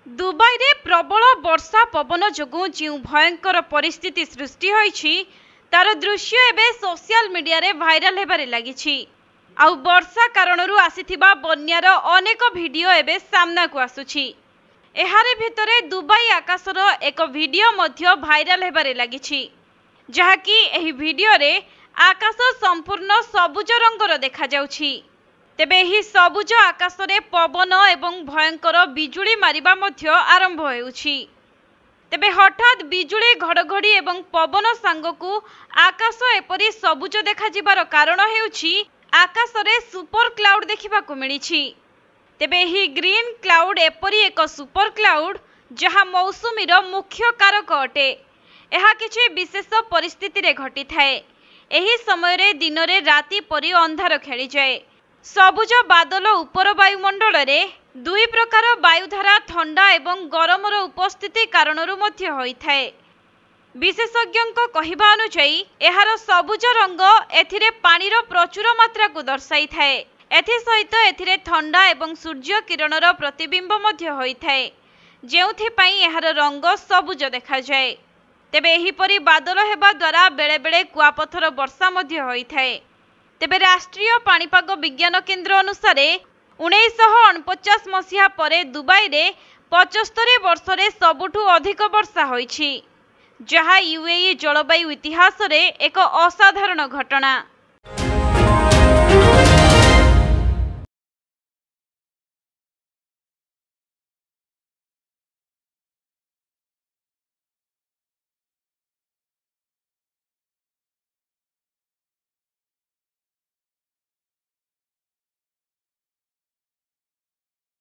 Dubai रे प्रबल वर्षा पवन जोगु जो भयंकर परिस्थिति सृष्टि होईछि तार दृश्य एबे सोशल मीडिया रे भाइराल हेबारे लागिछि। आउ वर्षा कारणरू आसीथिबा बन्यार अनेक वीडियो एबे सामना को आसुछि। एहारे भितरे दुबई आकाशर एक वीडियो मध्य भाइराल हेबारे लागिछि, जहाकी एही वीडियो रे आकाश संपूर्ण सबुज रंगर देखा जाउछि। तेबे एही सबुज आकाश रे पवन एवं भयंकर बिजुली मारिबा मध्य आरंभ हेउछि। तेबे हठात बिजुली घड़घड़ी एवं पवन सांगकु आकाश एपरि सबुज देखा जिबार कारण हेउछि आकाश रे सुपर क्लाउड देखिबाकु मिलिछि। तेबे एही ग्रीन क्लाउड एपरि एक सुपर क्लाउड जहा मौसुमीर मुख्य कारक अटे। एहा किछि विशेष परिस्थिति रे घटी थाए। एही समय रे दिन रे राति परि अंधार खेली जाए। सबुज बादल उपर वायुमंडल रे दुई प्रकार वायुधारा ठंडा एवं गरमर उपस्थिति कारणरू मध्य होइथाए। विशेषज्ञों कहिबा अनुसायी एहार सबुज रंग एथिरे पानीर प्रचुर मात्रा को दर्शाई थाए। एथि सहित एथिरे ठंडा एवं सूर्य किरणर प्रतिबिंब मध्य होइथाए, जेउथि पई एहार रंग सबुज देखा जाए। तेबे एहिपरि बादल हेबा द्वारा बेले बेले कुआपथर वर्षा मध्य होइथाए। तेबे राष्ट्रीय पाणीपाग विज्ञान केन्द्र अनुसार 1949 मसीहा परे दुबई रे 75 वर्ष रे सबुठु अधिक वर्षा होइछि, जहा यूएई जलवायु इतिहास रे एक असाधारण घटना।